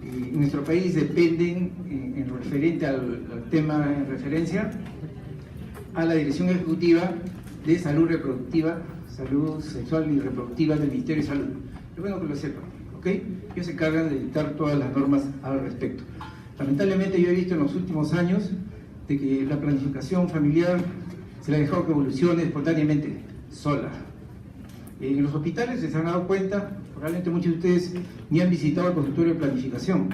en nuestro país dependen, en lo referente al tema en referencia, a la Dirección Ejecutiva de Salud Reproductiva, Salud Sexual y Reproductiva del Ministerio de Salud. Es bueno que lo sepan, ¿ok? Ellos se encargan de dictar todas las normas al respecto. Lamentablemente yo he visto en los últimos años de que la planificación familiar se la ha dejado que evolucione espontáneamente, sola. En los hospitales se han dado cuenta, probablemente muchos de ustedes ni han visitado el consultorio de planificación,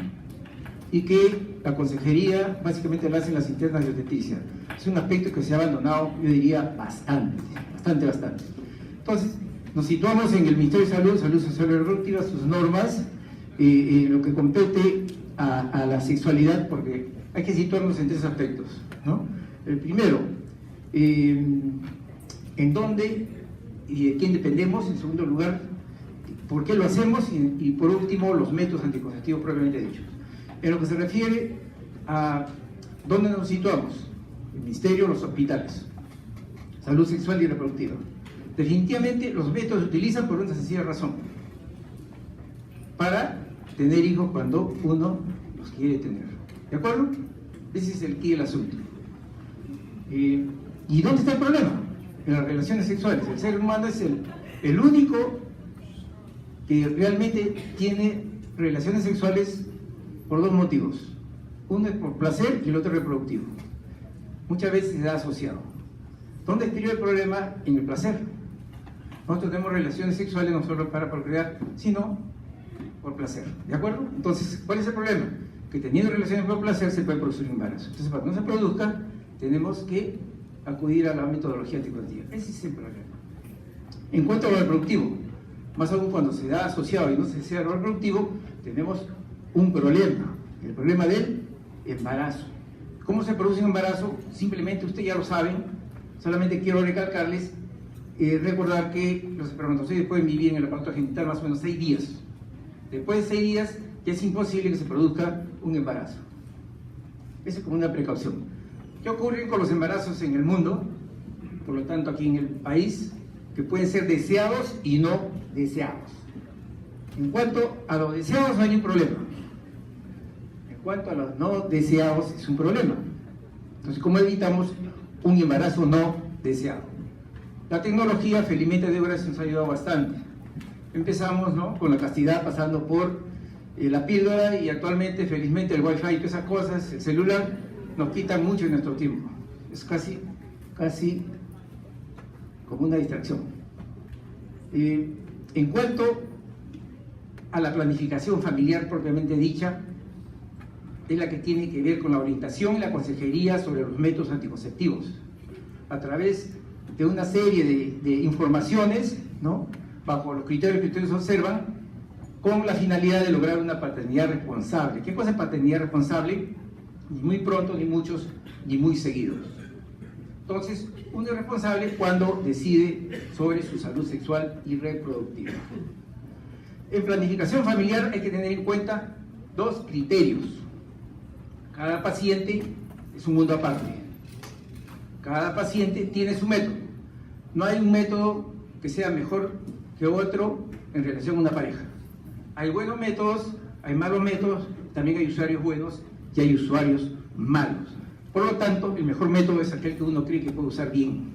y que la consejería básicamente la hacen las internas de obstetricia. Es un aspecto que se ha abandonado, yo diría, bastante. Entonces, nos situamos en el Ministerio de Salud, Salud Sexual y Reproductiva, sus normas, lo que compete a la sexualidad, porque hay que situarnos en tres aspectos, ¿no? El primero, en dónde y de quién dependemos. En segundo lugar, por qué lo hacemos, y por último, los métodos anticonceptivos propiamente dichos. En lo que se refiere a dónde nos situamos, el ministerio, los hospitales, salud sexual y reproductiva. Definitivamente los métodos se utilizan por una sencilla razón: para tener hijos cuando uno los quiere tener. ¿De acuerdo? Ese es el quid del asunto. ¿Y dónde está el problema? En las relaciones sexuales. El ser humano es el único que realmente tiene relaciones sexuales por dos motivos. Uno es por placer y el otro es reproductivo. Muchas veces se da asociado. ¿Dónde estaría el problema? En el placer. Nosotros tenemos relaciones sexuales no solo para procrear, sino por placer. ¿De acuerdo? Entonces, ¿cuál es el problema? Que teniendo relaciones por placer se puede producir un embarazo. Entonces, para que no se produzca, tenemos que acudir a la metodología anticonceptiva. Ese es el problema. En cuanto a lo reproductivo, más aún cuando se da asociado y no se desea lo reproductivo, tenemos un problema, el problema del embarazo. ¿Cómo se produce un embarazo? Simplemente ustedes ya lo saben, solamente quiero recalcarles, recordar que los espermatozoides pueden vivir en el aparato genital más o menos 6 días. Después de 6 días ya es imposible que se produzca un embarazo. Eso es como una precaución. ¿Qué ocurre con los embarazos en el mundo? Por lo tanto, aquí en el país, que pueden ser deseados y no deseados. En cuanto a los deseados no hay un problema. En cuanto a los no deseados es un problema. Entonces, ¿cómo evitamos un embarazo no deseado? La tecnología, felizmente, de horas nos ha ayudado bastante. Empezamos, ¿no?, con la castidad, pasando por la píldora, y actualmente, felizmente, el wifi y todas esas cosas, el celular, nos quitan mucho de nuestro tiempo. Es casi como una distracción. En cuanto a la planificación familiar propiamente dicha, es la que tiene que ver con la orientación y la consejería sobre los métodos anticonceptivos, a través de una serie de informaciones, ¿no?, bajo los criterios que ustedes observan, con la finalidad de lograr una paternidad responsable. ¿Qué cosa es paternidad responsable? Ni muy pronto, ni muchos, ni muy seguidos. Entonces, uno es responsable cuando decide sobre su salud sexual y reproductiva. En planificación familiar hay que tener en cuenta 2 criterios. Cada paciente es un mundo aparte. Cada paciente tiene su método. No hay un método que sea mejor que otro en relación a una pareja. Hay buenos métodos, hay malos métodos, también hay usuarios buenos y hay usuarios malos. Por lo tanto, el mejor método es aquel que uno cree que puede usar bien.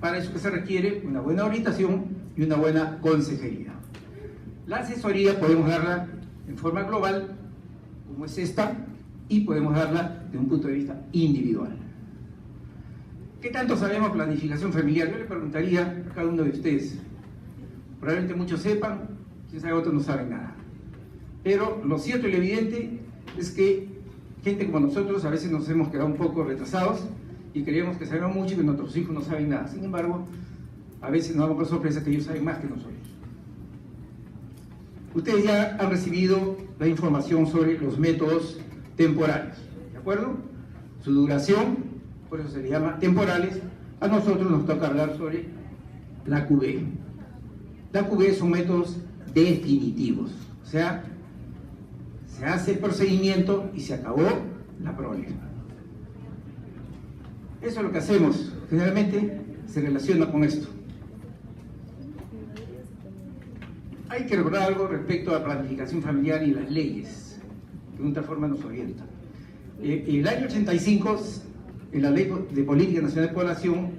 Para eso que se requiere una buena orientación y una buena consejería. La asesoría podemos darla en forma global, como es esta, y podemos darla de un punto de vista individual. ¿Qué tanto sabemos planificación familiar? Yo le preguntaría a cada uno de ustedes. Probablemente muchos sepan, quién sabe, otros no saben nada. Pero lo cierto y lo evidente es que gente como nosotros a veces nos hemos quedado un poco retrasados y creemos que sabemos mucho y que nuestros hijos no saben nada. Sin embargo, a veces nos damos por sorpresa que ellos saben más que nosotros. Ustedes ya han recibido la información sobre los métodos temporales, ¿de acuerdo? Su duración, por eso se le llama temporales. A nosotros nos toca hablar sobre la QV. La QV son métodos definitivos, o sea, se hace el procedimiento y se acabó la prole. Eso es lo que hacemos, generalmente se relaciona con esto. Hay que recordar algo respecto a planificación familiar y las leyes, que de otra forma nos orientan. El año 85, en la Ley de Política Nacional de Población,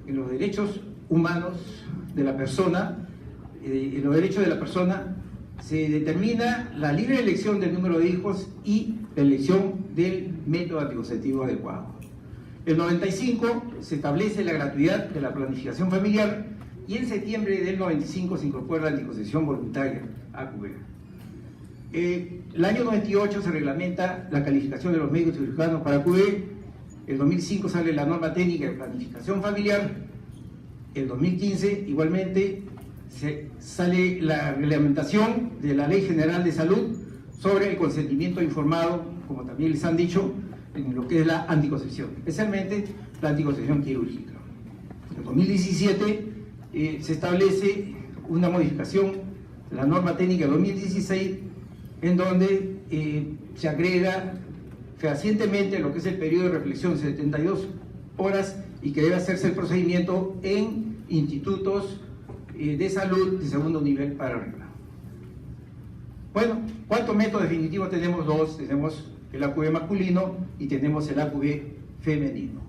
en los derechos humanos de la persona, en los derechos de la persona, se determina la libre elección del número de hijos y la elección del método anticonceptivo adecuado. En el 95 se establece la gratuidad de la planificación familiar y en septiembre del 95 se incorpora la anticoncepción voluntaria, AQV. El año 98 se reglamenta la calificación de los médicos cirujanos para AQV. El 2005 sale la norma técnica de planificación familiar. El 2015 igualmente sale la reglamentación de la Ley General de Salud sobre el consentimiento informado, como también les han dicho, en lo que es la anticoncepción, especialmente la anticoncepción quirúrgica. En 2017 se establece una modificación de la norma técnica 2016, en donde se agrega fehacientemente lo que es el periodo de reflexión, 72 horas, y que debe hacerse el procedimiento en institutos de salud de segundo nivel para arriba. Bueno, ¿cuántos métodos definitivos tenemos? Dos. Tenemos el AQV masculino y tenemos el AQV femenino.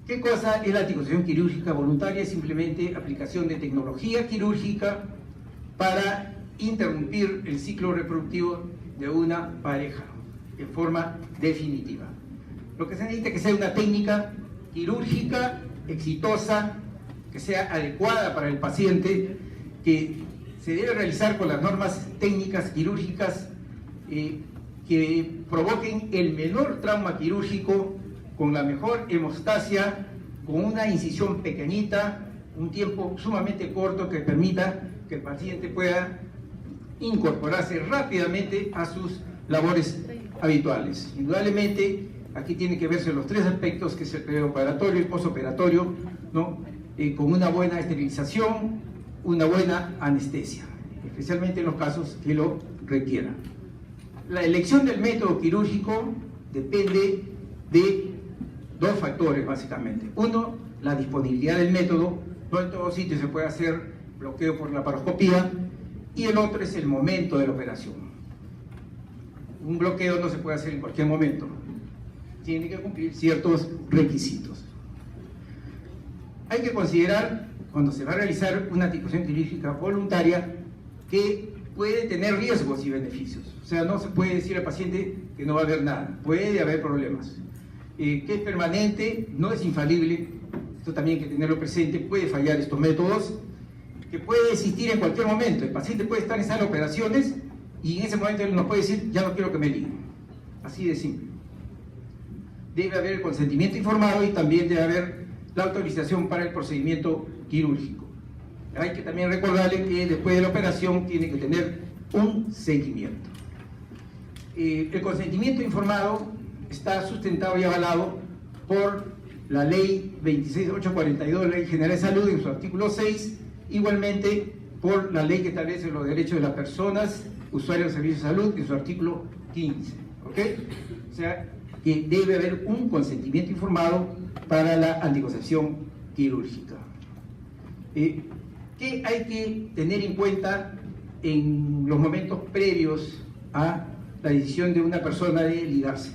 ¿Qué cosa es la anticoncepción quirúrgica voluntaria? Es simplemente aplicación de tecnología quirúrgica para interrumpir el ciclo reproductivo de una pareja en forma definitiva. Lo que se necesita es que sea una técnica quirúrgica exitosa, que sea adecuada para el paciente, que se debe realizar con las normas técnicas quirúrgicas que provoquen el menor trauma quirúrgico, con la mejor hemostasia, con una incisión pequeñita, un tiempo sumamente corto que permita que el paciente pueda incorporarse rápidamente a sus labores habituales. Indudablemente, aquí tiene que verse los tres aspectos, que es el preoperatorio y el postoperatorio, ¿no? Con una buena esterilización, una buena anestesia, especialmente en los casos que lo requieran. La elección del método quirúrgico depende de dos factores, básicamente. Uno, la disponibilidad del método. No en todos sitios se puede hacer bloqueo por laparoscopía. Y el otro es el momento de la operación. Un bloqueo no se puede hacer en cualquier momento. Tiene que cumplir ciertos requisitos. Hay que considerar, cuando se va a realizar una anticoncepción quirúrgica voluntaria, que puede tener riesgos y beneficios. O sea, no se puede decir al paciente que no va a haber nada. Puede haber problemas. Que es permanente, no es infalible. Esto también hay que tenerlo presente. Puede fallar estos métodos, que puede existir en cualquier momento. El paciente puede estar en sala de operaciones y en ese momento él nos puede decir: ya no quiero que me liguen. Así de simple. Debe haber el consentimiento informado y también debe haber la autorización para el procedimiento quirúrgico. Hay que también recordarle que después de la operación tiene que tener un seguimiento. El consentimiento informado está sustentado y avalado por la Ley 26842, Ley General de Salud, en su artículo 6, igualmente por la ley que establece los derechos de las personas usuarios de servicios de salud, en su artículo 15. ¿Ok? O sea, que debe haber un consentimiento informado para la anticoncepción quirúrgica. ¿Qué hay que tener en cuenta en los momentos previos a la decisión de una persona de ligarse?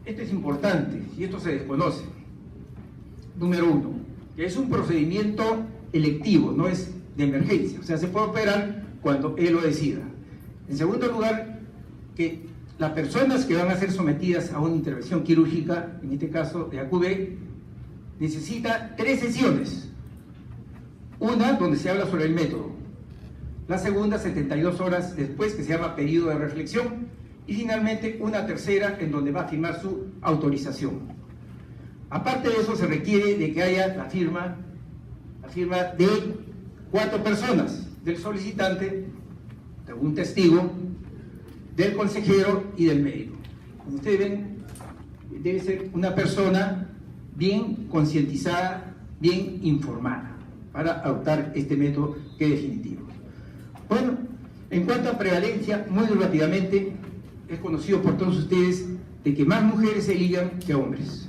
Esto es importante y esto se desconoce. Número uno, que es un procedimiento electivo, no es de emergencia, o sea, se puede operar cuando él lo decida. En segundo lugar, que las personas que van a ser sometidas a una intervención quirúrgica, en este caso de AQV, necesita 3 sesiones. Una donde se habla sobre el método, la segunda 72 horas después, que se llama periodo de reflexión, y finalmente una tercera en donde va a firmar su autorización. Aparte de eso, se requiere de que haya la firma de 4 personas: del solicitante, de un testigo, del consejero y del médico. Como ustedes ven, debe ser una persona bien concientizada, bien informada, para adoptar este método que es definitivo. Bueno, en cuanto a prevalencia, muy rápidamente, es conocido por todos ustedes de que más mujeres se ligan que hombres.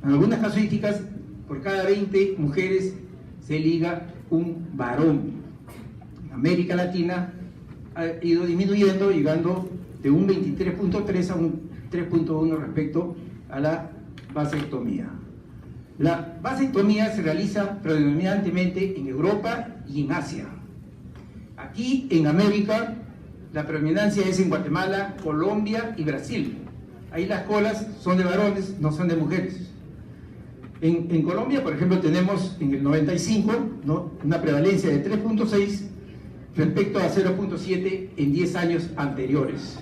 En algunas casuísticas, por cada 20 mujeres se liga un varón. América Latina ha ido disminuyendo, llegando de un 23.3 a un 3.1 respecto a la vasectomía. La vasectomía se realiza predominantemente en Europa y en Asia. Aquí en América la predominancia es en Guatemala, Colombia y Brasil. Ahí las colas son de varones, no son de mujeres. En Colombia, por ejemplo, tenemos en el 95, ¿no?, una prevalencia de 3.6 respecto a 0.7 en 10 años anteriores.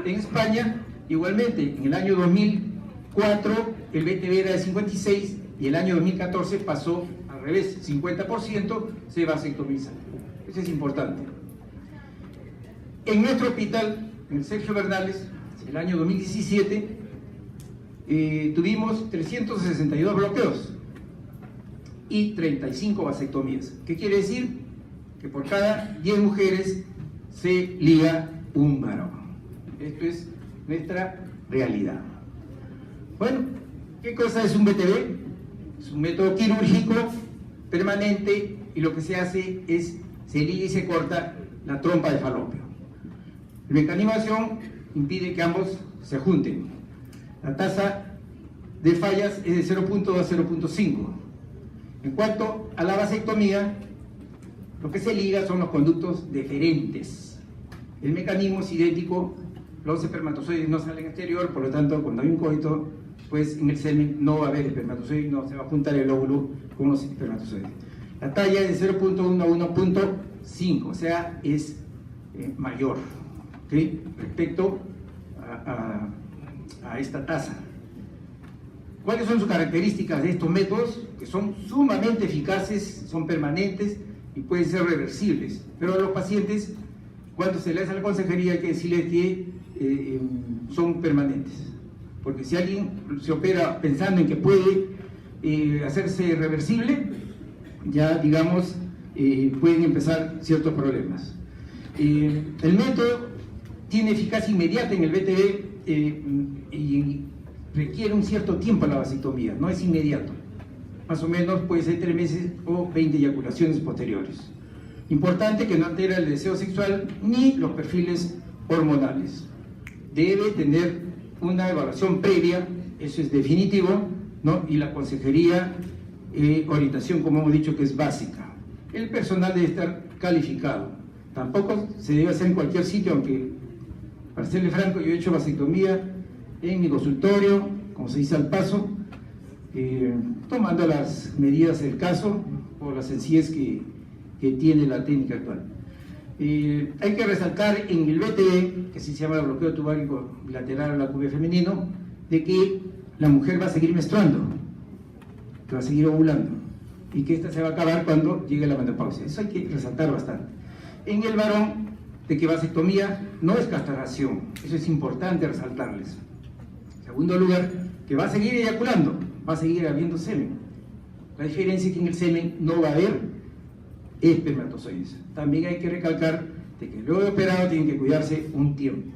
En España, igualmente, en el año 2004 el BTV era de 56 y el año 2014 pasó al revés, 50% se vasectomizan. Eso es importante. En nuestro hospital, en el Sergio Bernales, en el año 2017, tuvimos 362 bloqueos y 35 vasectomías. ¿Qué quiere decir? Que por cada 10 mujeres se liga un varón. Esto es nuestra realidad. Bueno, ¿qué cosa es un BTV? Es un método quirúrgico permanente y lo que se hace es se liga y se corta la trompa de falopio. El mecanismo de acción impide que ambos se junten. La tasa de fallas es de 0.2 a 0.5. En cuanto a la vasectomía, lo que se liga son los conductos deferentes. El mecanismo es idéntico, los espermatozoides no salen exterior, por lo tanto, cuando hay un coito, pues en el semen no va a haber espermatozoides, no se va a juntar el óvulo con los espermatozoides. La talla es de 0.1 a 1.5, o sea, es mayor, ¿okay?, respecto a esta tasa. ¿Cuáles son sus características de estos métodos? Que son sumamente eficaces, son permanentes y pueden ser reversibles. Pero a los pacientes, cuando se les hace la consejería, hay que decirles que son permanentes. Porque si alguien se opera pensando en que puede hacerse reversible, ya, digamos, pueden empezar ciertos problemas. El método tiene eficacia inmediata en el BTV y requiere un cierto tiempo la vasectomía, no es inmediato. Más o menos puede ser 3 meses o 20 eyaculaciones posteriores. Importante que no altera el deseo sexual ni los perfiles hormonales. Debe tener una evaluación previa, eso es definitivo, ¿no?, y la consejería, orientación, como hemos dicho, que es básica. El personal debe estar calificado. Tampoco se debe hacer en cualquier sitio, aunque, para serle franco, yo he hecho vasectomía en mi consultorio, como se dice al paso, tomando las medidas del caso por la sencillez que tiene la técnica actual. Hay que resaltar en el BTV, que se llama el bloqueo tubárico bilateral a la cubia femenino, de que la mujer va a seguir menstruando, que va a seguir ovulando, y que esta se va a acabar cuando llegue la menopausia. Eso hay que resaltar bastante. En el varón, de que vasectomía no es castración, eso es importante resaltarles. En segundo lugar, que va a seguir eyaculando, va a seguir habiendo semen. La diferencia es que en el semen no va a haber espermatozoides. También hay que recalcar de que luego de operado tienen que cuidarse un tiempo.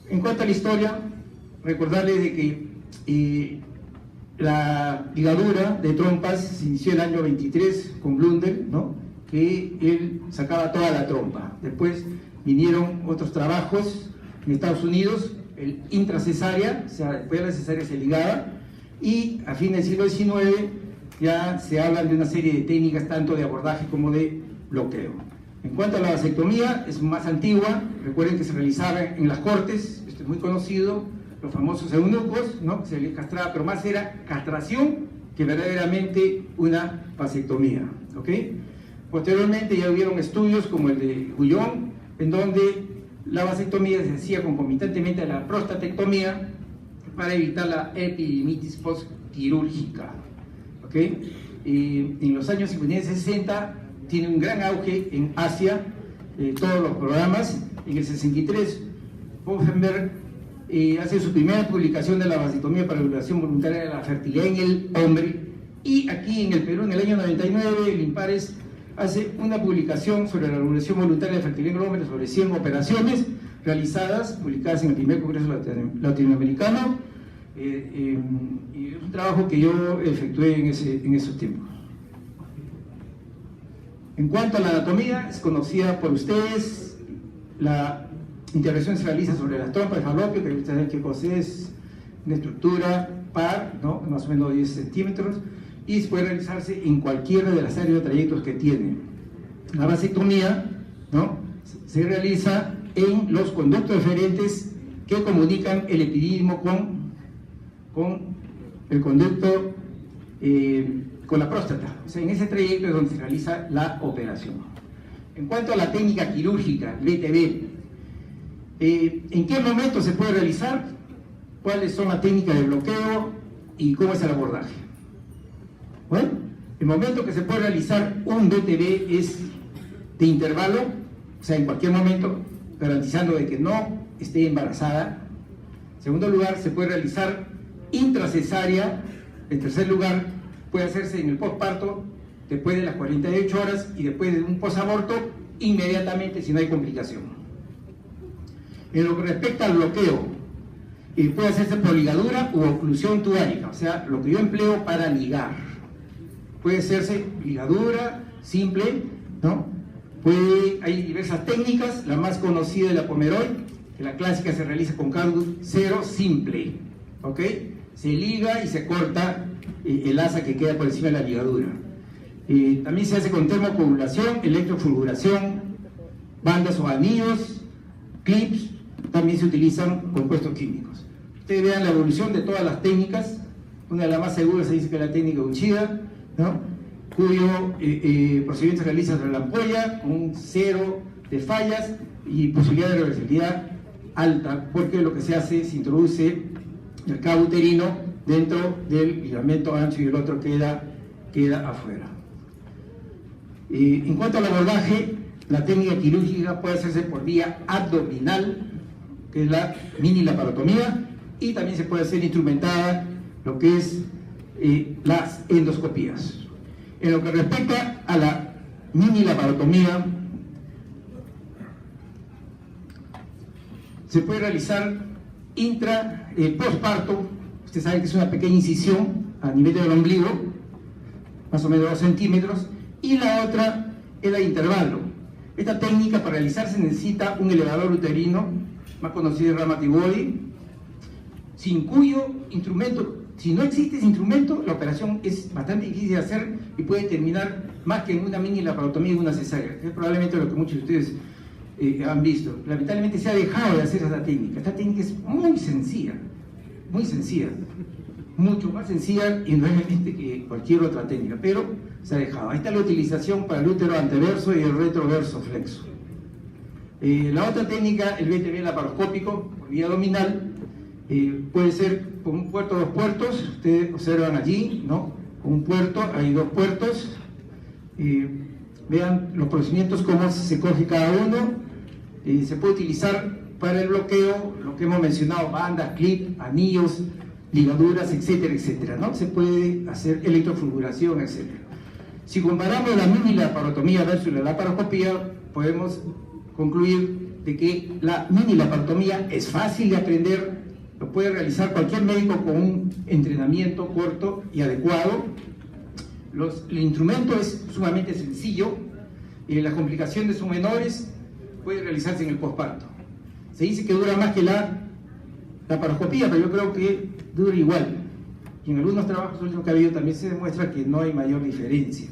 En cuanto a la historia, recordarles de que la ligadura de trompas se inició en el año 23 con Blundell, ¿no?, que él sacaba toda la trompa. Después vinieron otros trabajos en Estados Unidos, el intracesárea, o sea, después de la cesárea se ligaba, y a fines del siglo XIX ya se hablan de una serie de técnicas tanto de abordaje como de bloqueo. En cuanto a la vasectomía, es más antigua, recuerden que se realizaba en las cortes, esto es muy conocido, los famosos eunucos, ¿no?, que se les castraba, pero más era castración que verdaderamente una vasectomía, ¿ok? Posteriormente ya hubieron estudios como el de Gullón, en donde la vasectomía se hacía concomitantemente a la prostatectomía para evitar la epididimitis postquirúrgica, ¿ok? En los años 50 y 60 tiene un gran auge en Asia, todos los programas. En el 63, Pfaffenberg hace su primera publicación de la vasectomía para regulación voluntaria de la fertilidad en el hombre, y aquí en el Perú, en el año 99, el IMPARES hace una publicación sobre la regulación voluntaria de fertilidad en el hombre, sobre 100 operaciones realizadas, publicadas en el primer Congreso Latinoamericano, y es un trabajo que yo efectué en esos tiempos. En cuanto a la anatomía, es conocida por ustedes. La intervención se realiza sobre las trompas de falopio, que ustedes saben que posee una estructura par, ¿no? Más o menos 10 centímetros, y puede realizarse en cualquiera de las áreas de trayectos que tiene. La vasectomía, ¿no?, se realiza en los conductos deferentes que comunican el epidídimo con el conducto, con la próstata. O sea, en ese trayecto es donde se realiza la operación. En cuanto a la técnica quirúrgica, BTB, ¿en qué momento se puede realizar? ¿Cuáles son las técnicas de bloqueo y cómo es el abordaje? Bueno, el momento que se puede realizar un BTB es de intervalo, o sea, en cualquier momento, garantizando de que no esté embarazada. En segundo lugar, se puede realizar intracesárea. En tercer lugar, puede hacerse en el posparto, después de las 48 horas y después de un posaborto, inmediatamente si no hay complicación. En lo que respecta al bloqueo, puede hacerse por ligadura u oclusión tubárica, o sea, lo que yo empleo para ligar. Puede hacerse ligadura simple, ¿no? Hay diversas técnicas, la más conocida es la Pomeroy, que la clásica se realiza con cádus 0 simple, ¿ok? Se liga y se corta el asa que queda por encima de la ligadura. También se hace con termocoagulación, electrofulguración, bandas o anillos, clips, también se utilizan compuestos químicos. Ustedes vean la evolución de todas las técnicas. Una de las más seguras se dice que es la técnica Uchida, ¿no?, cuyo procedimiento se realiza sobre la ampolla, con un 0 de fallas y posibilidad de reversibilidad alta, porque lo que se hace se introduce el cabo uterino dentro del ligamento ancho y el otro queda afuera. En cuanto al abordaje, la técnica quirúrgica puede hacerse por vía abdominal, que es la mini laparotomía, y también se puede hacer instrumentada, lo que es las endoscopías. En lo que respecta a la mini laparotomía, se puede realizar postparto. Ustedes saben que es una pequeña incisión a nivel del ombligo, más o menos 2 centímetros, y la otra es la de intervalo. Esta técnica para realizarse necesita un elevador uterino, más conocido Rhamati Body, sin cuyo instrumento, si no existe ese instrumento, la operación es bastante difícil de hacer y puede terminar más que en una mini laparotomía y una cesárea, que es probablemente lo que muchos de ustedes han visto. Lamentablemente se ha dejado de hacer esta técnica. Esta técnica es muy sencilla, mucho más sencilla indudablemente que cualquier otra técnica, pero se ha dejado. Ahí está la utilización para el útero anteverso y el retroverso flexo. La otra técnica, el BTB laparoscópico por vía abdominal, puede ser con un puerto o 2 puertos. Ustedes observan allí, ¿no?, con un puerto, hay 2 puertos. Vean los procedimientos, cómo se coge cada uno. Se puede utilizar para el bloqueo, lo que hemos mencionado, bandas, clip, anillos, ligaduras, etcétera, etcétera, ¿no? Se puede hacer electrofulguración, etcétera. Si comparamos la mini laparotomía versus la laparoscopía, podemos concluir de que la mini laparotomía es fácil de aprender, lo puede realizar cualquier médico con un entrenamiento corto y adecuado. El instrumento es sumamente sencillo, las complicaciones son menores, puede realizarse en el posparto. Se dice que dura más que la laparoscopía, pero yo creo que dura igual. Y en algunos trabajos últimos que ha habido también se demuestra que no hay mayor diferencia.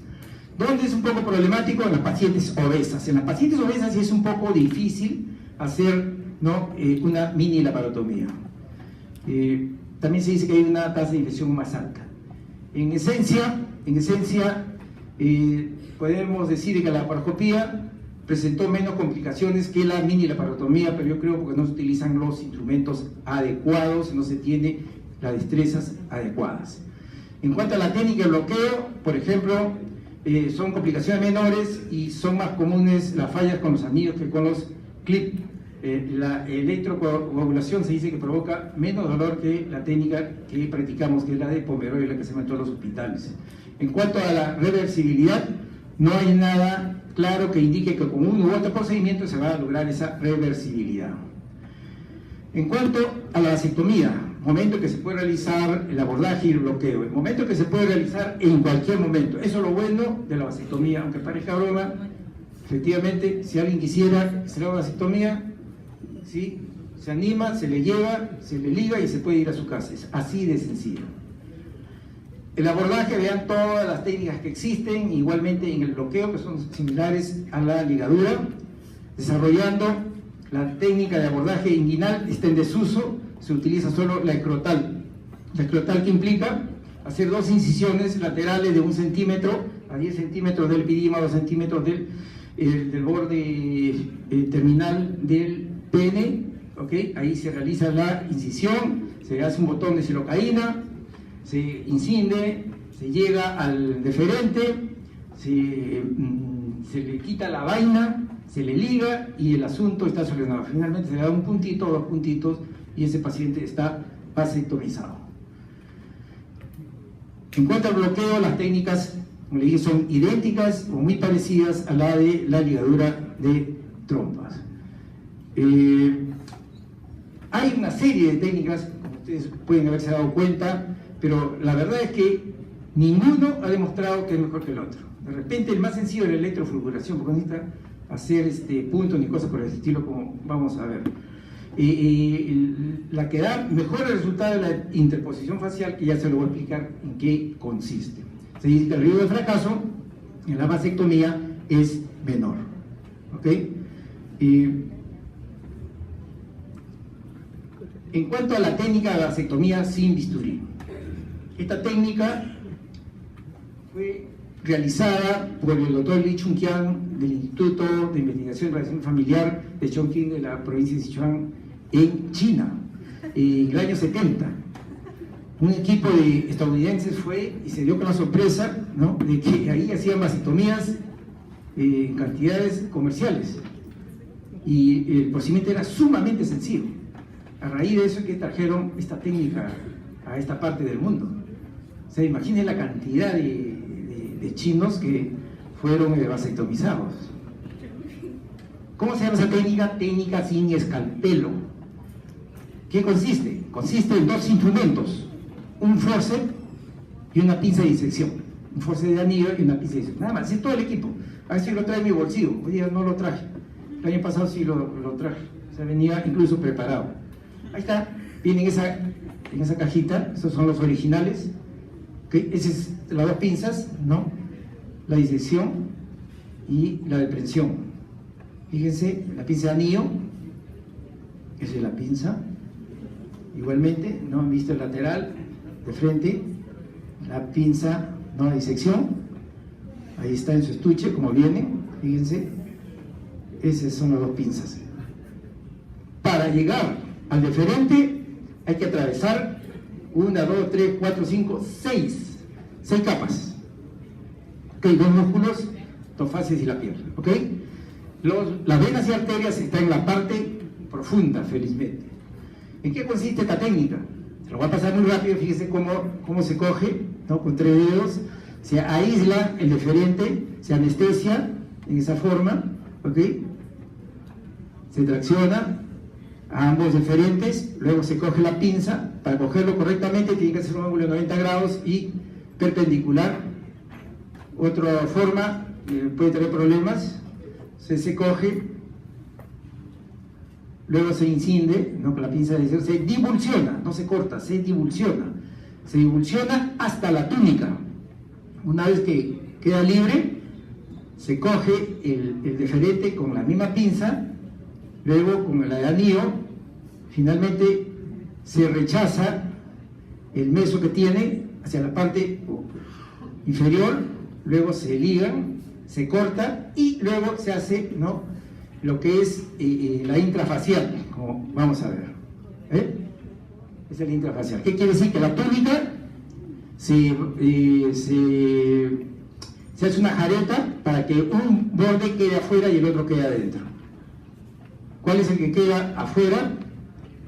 ¿Dónde es un poco problemático? En las pacientes obesas. En las pacientes obesas sí es un poco difícil hacer, ¿no?, una mini laparotomía. También se dice que hay una tasa de infección más alta. En esencia, podemos decir que la laparoscopía presentó menos complicaciones que la mini laparotomía, pero yo creo porque no se utilizan los instrumentos adecuados, no se tiene las destrezas adecuadas. En cuanto a la técnica de bloqueo, por ejemplo, son complicaciones menores y son más comunes las fallas con los anillos que con los clips. La electrocoagulación se dice que provoca menos dolor que la técnica que practicamos, que es la de Pomeroy, la que se ve en todos los hospitales. En cuanto a la reversibilidad, no hay nada claro que indique que con uno u otro procedimiento se va a lograr esa reversibilidad. En cuanto a la vasectomía, momento que se puede realizar el abordaje y el bloqueo, el momento que se puede realizar en cualquier momento. Eso es lo bueno de la vasectomía, aunque parezca broma. Efectivamente, si alguien quisiera hacer una vasectomía, ¿sí?, se anima, se le lleva, se le liga y se puede ir a su casa. Es así de sencillo. El abordaje, vean todas las técnicas que existen, igualmente en el bloqueo, que son similares a la ligadura, desarrollando la técnica de abordaje inguinal, está en desuso, se utiliza solo la escrotal. La escrotal, que implica hacer 2 incisiones laterales de 1 centímetro a 10 centímetros del epidima, 2 centímetros del borde terminal del pene, ¿ok? Ahí se realiza la incisión, se hace un botón de silocaína, se incide, se llega al deferente, se le quita la vaina, se le liga y el asunto está solucionado. Finalmente se le da un puntito o 2 puntitos y ese paciente está vasectomizado. En cuanto al bloqueo, las técnicas, como le dije, son idénticas o muy parecidas a la de la ligadura de trompas. Hay una serie de técnicas, como ustedes pueden haberse dado cuenta, pero la verdad es que ninguno ha demostrado que es mejor que el otro. De repente el más sencillo es la electrofulguración, porque no necesita hacer puntos ni cosas por el estilo, como vamos a ver. La que da mejor resultado es la interposición facial, que ya se lo voy a explicar en qué consiste. Se dice que el riesgo de fracaso en la vasectomía es menor. ¿Ok? En cuanto a la técnica de vasectomía sin bisturí, esta técnica fue realizada por el doctor Li Chunqiang del Instituto de Investigación y Relación Familiar de Chongqing, de la provincia de Sichuan, en China, en el año 70. Un equipo de estadounidenses fue y se dio con la sorpresa, ¿no?, de que ahí hacían vasectomías en cantidades comerciales y el procedimiento era sumamente sencillo. A raíz de eso es que trajeron esta técnica a esta parte del mundo. O sea, imaginen la cantidad de chinos que fueron vasectomizados. ¿Cómo se llama esa técnica? Técnica sin escalpelo. ¿Qué consiste? Consiste en 2 instrumentos, un forceps y una pinza de disección. Un forceps de anillo y una pinza de disección. Nada más, es todo el equipo. A ver si lo trae en mi bolsillo. Hoy día no lo traje. El año pasado sí lo traje. O sea, venía incluso preparado. Ahí está. Viene en esa cajita. Estos son los originales. ¿Okay? Esas es las 2 pinzas, ¿no? La disección y la de prensión. Fíjense, la pinza de anillo. Esa es la pinza. Igualmente, ¿no? Han visto el lateral de frente, la pinza, ¿no?, de disección. Ahí está en su estuche, como viene, fíjense. Esas son las 2 pinzas. Para llegar al deferente hay que atravesar 1, 2, 3, 4, 5, 6 capas. Ok, 2 músculos, 2 facies y la pierna. Ok, las venas y arterias están en la parte profunda, felizmente. ¿En qué consiste esta técnica? Se lo voy a pasar muy rápido. Fíjense cómo se coge, ¿no?, con 3 dedos, se aísla el deferente, se anestesia en esa forma, ¿ok? Se tracciona a ambos deferentes, luego se coge la pinza. Para cogerlo correctamente tiene que hacer un ángulo de 90 grados y perpendicular. Otra forma puede tener problemas. Se coge, luego se incide, ¿no?, con la pinza de disección, se divulsiona, no se corta, se divulsiona hasta la túnica. Una vez que queda libre, se coge el deferente con la misma pinza, luego con el anillo, finalmente se rechaza el meso que tiene hacia la parte inferior, luego se ligan, se corta y luego se hace, ¿no?, lo que es la intrafacial, como vamos a ver. Es el intrafacial. ¿Qué quiere decir? Que la túnica se hace una jareta para que un borde quede afuera y el otro quede adentro. ¿Cuál es el que queda afuera?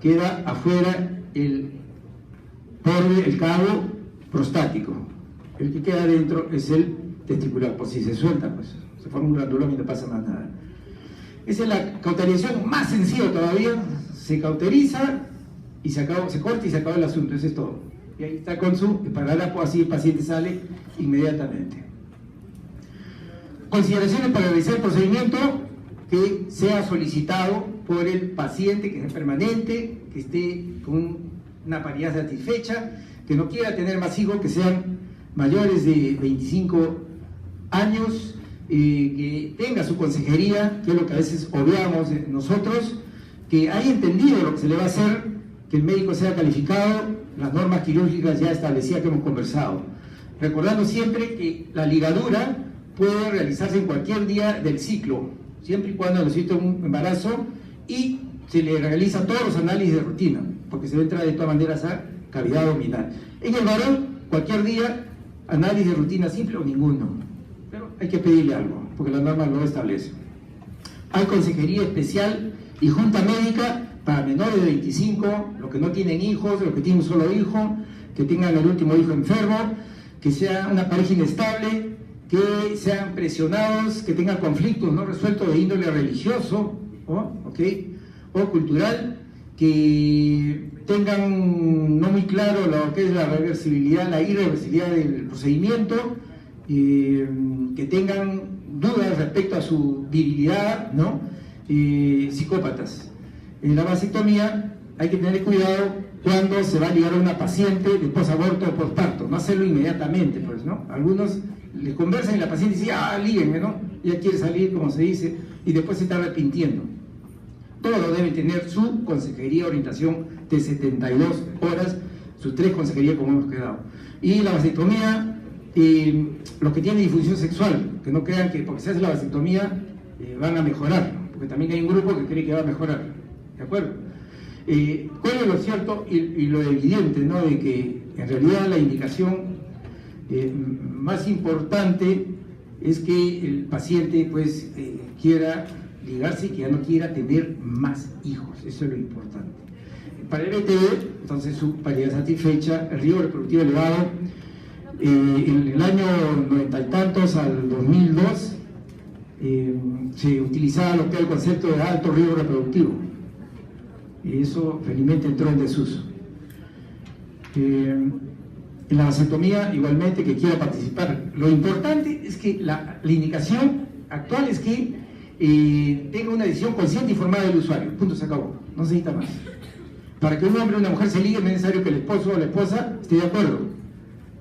Queda afuera el borde, el cabo prostático. El que queda adentro es el testicular. Por si se suelta, pues se forma un glandulón y no pasa más nada. Esa es la cauterización más sencilla todavía. se cauteriza y se corta y se acabó el asunto, eso es todo. Y ahí está con su esparadrapo, así el paciente sale inmediatamente. Consideraciones para realizar el procedimiento: que sea solicitado por el paciente, que sea permanente, que esté con una paridad satisfecha, que no quiera tener más hijos, que sean mayores de 25 años, que tenga su consejería, que es lo que a veces obviamos nosotros, que haya entendido lo que se le va a hacer, que el médico sea calificado, las normas quirúrgicas ya establecidas que hemos conversado. Recordando siempre que la ligadura puede realizarse en cualquier día del ciclo, siempre y cuando necesite un embarazo, y se le realiza todos los análisis de rutina, porque se entra de todas maneras a cavidad abdominal. En el varón, cualquier día, análisis de rutina simple o ninguno, pero hay que pedirle algo, porque la norma lo establece. Hay consejería especial y junta médica para menores de 25, los que no tienen hijos, los que tienen un solo hijo, que tengan el último hijo enfermo, que sea una pareja inestable, que sean presionados, que tengan conflictos no resueltos de índole religioso o cultural, que tengan no muy claro lo que es la reversibilidad, la irreversibilidad del procedimiento, que tengan dudas respecto a su virilidad, ¿no? Psicópatas. En la vasectomía hay que tener cuidado cuando se va a ligar a una paciente de posaborto o posparto, no hacerlo inmediatamente, pues, ¿no? Algunos les conversan y la paciente dice, líguenme, ¿no? Ya quiere salir, como se dice, y después se está arrepintiendo. Todo debe tener su consejería de orientación de 72 horas, sus 3 consejerías como hemos quedado. Y la vasectomía, los que tienen disfunción sexual, que no crean que porque se hace la vasectomía van a mejorar, porque también hay un grupo que cree que va a mejorar, ¿de acuerdo? ¿Cuál es lo cierto y lo evidente, ¿no? De que en realidad la indicación más importante es que el paciente pues quiera ligarse y que ya no quiera tener más hijos, eso es lo importante. Para el BTV, entonces su paridad satisfecha, el riesgo reproductivo elevado, en el año 90 y tantos al 2002 se utilizaba lo que es el concepto de alto riesgo reproductivo, y eso felizmente entró en desuso. En la vasectomía igualmente, que quiera participar, lo importante es que la indicación actual es que tenga una decisión consciente y informada del usuario, punto, se acabó, no se necesita más. Para que un hombre o una mujer se ligue es necesario que el esposo o la esposa esté de acuerdo.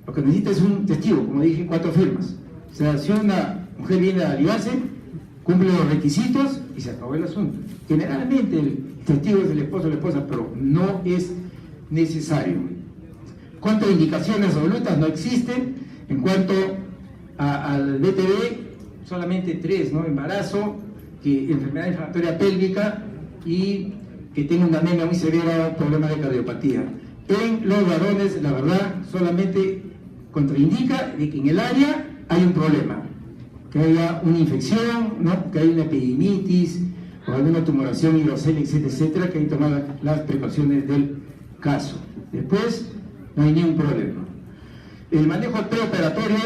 Lo que necesita es un testigo, como dije, 4 firmas. O sea, si una mujer viene a ligarse, cumple los requisitos y se acabó el asunto. Generalmente el testigo es el esposo o la esposa, pero no es necesario. Contraindicaciones absolutas no existen. En cuanto al BTV, solamente 3, ¿no? Embarazo, enfermedad inflamatoria pélvica y que tenga una anemia muy severa, problemas de cardiopatía. En los varones, la verdad, solamente contraindica de que en el área hay un problema, que haya una infección, ¿no? Que haya una epididimitis o alguna tumoración hidrocélica, etcétera, que hay que tomar las precauciones del caso. Después, no hay ningún problema. El manejo preoperatorio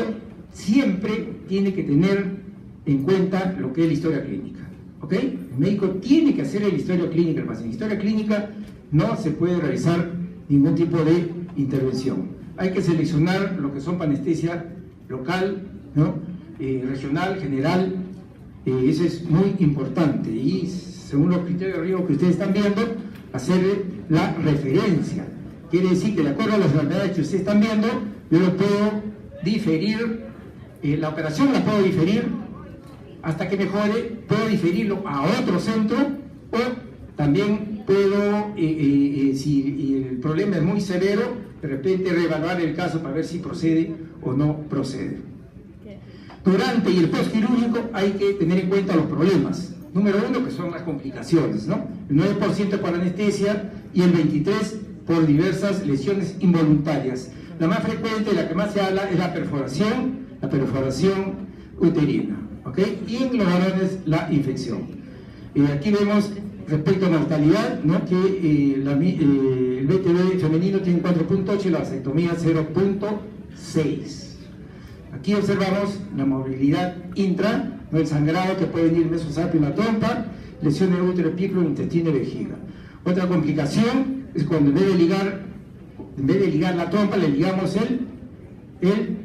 siempre tiene que tener en cuenta lo que es la historia clínica, ¿ok? El médico tiene que hacer la historia clínica del paciente. En historia clínica no se puede realizar ningún tipo de intervención. Hay que seleccionar lo que son para anestesia local, ¿no? Regional, general, eso es muy importante, y según los criterios de riesgo que ustedes están viendo, hacer la referencia. Quiere decir que de acuerdo a las enfermedades que ustedes están viendo, yo lo puedo diferir, la operación la puedo diferir hasta que mejore, puedo diferirlo a otro centro, o también puedo, si el problema es muy severo, de repente reevaluar el caso para ver si procede o no procede. Durante y el postquirúrgico hay que tener en cuenta los problemas. Número 1, que son las complicaciones, ¿no? El 9% por anestesia y el 23% por diversas lesiones involuntarias. La más frecuente, la que más se habla, es la perforación uterina, ¿ok? Y en los varones, la infección. Aquí vemos, respecto a mortalidad, ¿no? Que el BTV femenino tiene 4.8 y la vasectomía 0.6. Aquí observamos la movilidad intra, ¿no? El sangrado que puede venir mesosapio en la trompa, lesiones de útero, epíclo, intestino y vejiga. Otra complicación es cuando en vez de ligar la trompa, le ligamos el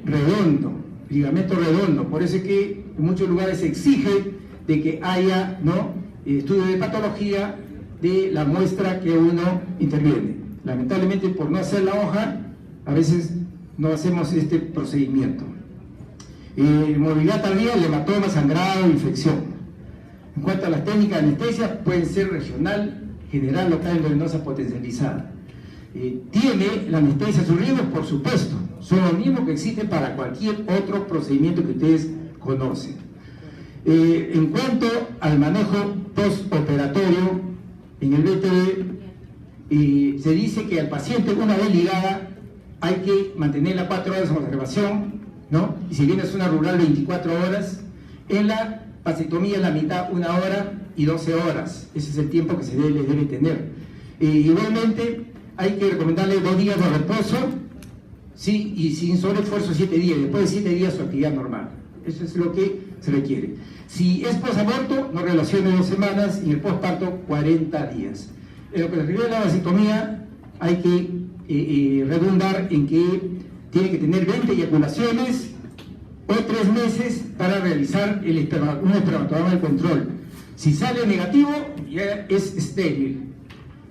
redondo, ligamento redondo. Por eso es que en muchos lugares se exige de que haya, ¿no?, estudio de patología de la muestra que uno interviene. Lamentablemente, por no hacer la hoja, a veces no hacemos este procedimiento. Movilidad tardía, hematoma, sangrado, infección. En cuanto a las técnicas de anestesia, pueden ser regional, general, local, endovenosa, potencializada. ¿Tiene la anestesia sus riesgos? Por supuesto, son los mismos que existen para cualquier otro procedimiento que ustedes conocen. En cuanto al manejo postoperatorio, en el BTV se dice que al paciente, una vez ligada, hay que mantenerla 4 horas en observación, ¿no? Y si bien es una rural, 24 horas. En la vasectomía, la mitad, 1 hora y 12 horas. Ese es el tiempo que se debe tener. Igualmente, hay que recomendarle 2 días de reposo, sí, y sin sobreesfuerzo 7 días. Después de 7 días, su actividad normal. Eso es lo que se requiere. Si es posaborto, no relacione 2 semanas, y en el posparto 40 días. En lo que se refiere a la vasectomía, hay que redundar en que tiene que tener 20 eyaculaciones o 3 meses para realizar un espermatograma de control. Si sale negativo, ya es estéril.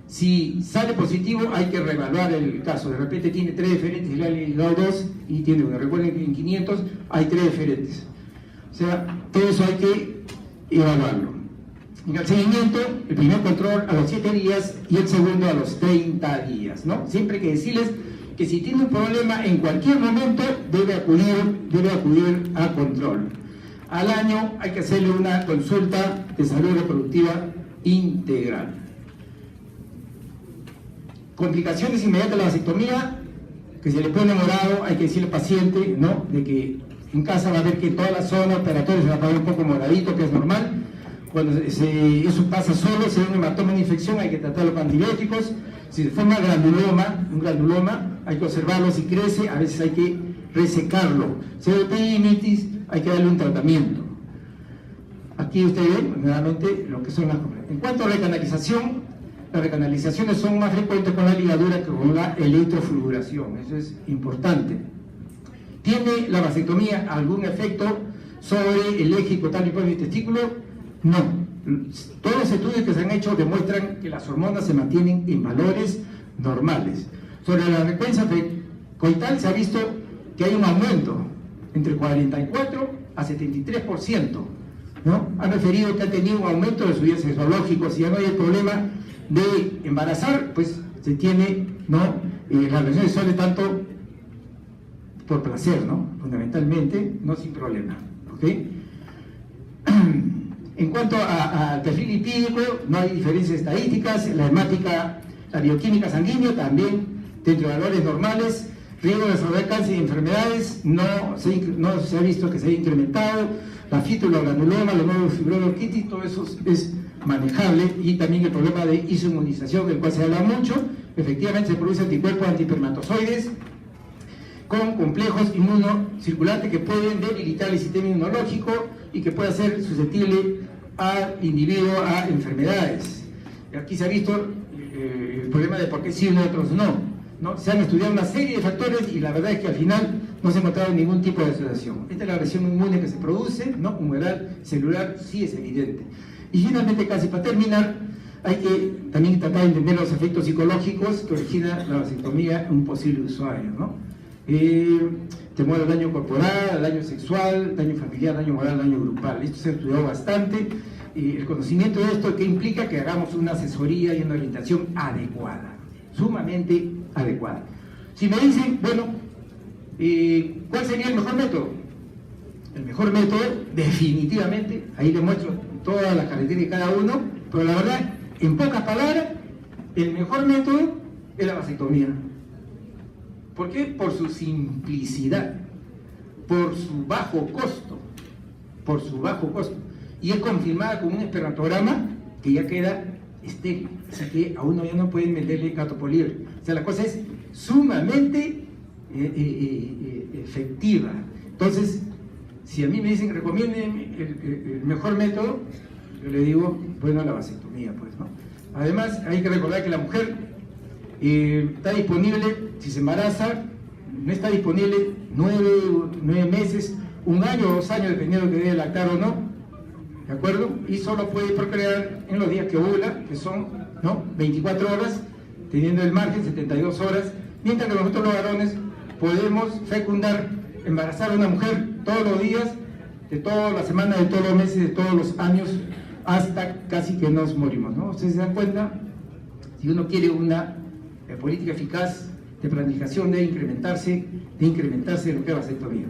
Si sale positivo, hay que reevaluar el caso. De repente tiene 3 diferentes y le han ligado 2 y tiene 1. Recuerden que en 500 hay 3 diferentes. O sea, todo eso hay que evaluarlo. En el seguimiento, el primer control a los 7 días y el segundo a los 30 días, ¿no? Siempre hay que decirles que si tiene un problema en cualquier momento, debe acudir a control. Al año hay que hacerle una consulta de salud reproductiva integral. Complicaciones inmediatas de la vasectomía, que se le pone morado, hay que decirle al paciente, ¿no?, de que en casa va a ver que toda la zona operatoria se va a poner un poco moradito, que es normal. Cuando eso pasa solo, si hay un hematoma, una infección, hay que tratarlo con antibióticos. Si se forma un granuloma, hay que observarlo. Si crece, a veces hay que resecarlo. Si hay epididimitis, hay que darle un tratamiento. Aquí ustedes ven, nuevamente, lo que son las... En cuanto a recanalización, las recanalizaciones son más frecuentes con la ligadura que con la electrofluoración. Eso es importante. ¿Tiene la vasectomía algún efecto sobre el eje hipotálamo, hipófisis y testículo? No. Todos los estudios que se han hecho demuestran que las hormonas se mantienen en valores normales. Sobre la frecuencia coital se ha visto que hay un aumento entre 44 a 73%, ¿no? Han referido que ha tenido un aumento de su vida sexológico. Si ya no hay el problema de embarazar, pues se tiene, ¿no?, las relaciones sexuales tanto por placer, ¿no?, fundamentalmente, no sin problema, ¿ok? En cuanto al perfil lipídico, no hay diferencias estadísticas. La hemática, la bioquímica sanguínea también dentro de valores normales. Riesgo de desarrollar cáncer y enfermedades no se ha visto que se haya incrementado. La fítula, granuloma, la neurofibromatosis, todo eso es manejable. Y también el problema de isoinmunización, del cual se habla mucho. Efectivamente se producen anticuerpos antiespermatozoides con complejos inmunocirculantes que pueden debilitar el sistema inmunológico y que puede ser susceptible al individuo a enfermedades. Aquí se ha visto el problema de por qué sí y otros no. Se han estudiado una serie de factores y la verdad es que al final no se ha encontrado ningún tipo de asociación. Esta es la reacción inmune que se produce, ¿no?, humoral, celular, sí es evidente. Y finalmente, casi para terminar, hay que también tratar de entender los efectos psicológicos que origina la vasectomía en un posible usuario, ¿no? Temor al daño corporal, al daño sexual, daño familiar, daño moral, daño grupal. Esto se ha estudiado bastante. El conocimiento de esto, que implica que hagamos una asesoría y una orientación adecuada, sumamente adecuada. Si me dicen, bueno, ¿cuál sería el mejor método? El mejor método, definitivamente, ahí le muestro todas las características de cada uno, pero la verdad, en pocas palabras, el mejor método es la vasectomía. ¿Por qué? Por su simplicidad, por su bajo costo, y es confirmada con un espermatograma que ya queda estéril, o sea que a uno ya no pueden venderle cátopo libre. O sea, la cosa es sumamente efectiva. Entonces, si a mí me dicen recomienden el mejor método, yo le digo, bueno, la vasectomía, pues, ¿no? Además, hay que recordar que la mujer está disponible, si se embaraza, no está disponible 9 meses, 1 año o 2 años, dependiendo de que debe lactar o no, ¿de acuerdo? Y solo puede procrear en los días que ovula, que son 24 horas, teniendo el margen 72 horas, mientras que nosotros los varones podemos fecundar, embarazar a una mujer todos los días, de todas las semanas, de todos los meses, de todos los años, hasta casi que nos morimos, ¿no? Ustedes se dan cuenta, si uno quiere una política eficaz de planificación, debe incrementarse lo que es la vasectomía.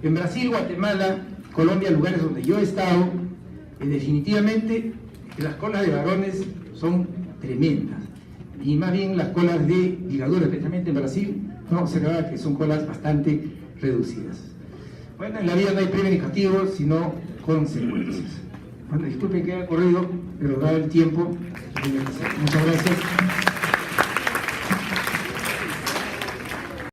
En Brasil, Guatemala, Colombia, lugares donde yo he estado, definitivamente las colas de varones son tremendas, y más bien las colas de ligadura, especialmente en Brasil, no observaba que son colas bastante reducidas. Bueno, en la vida no hay premio ni castigo, sino consecuencias. Bueno, disculpen que haya corrido, pero dado el tiempo, muchas gracias.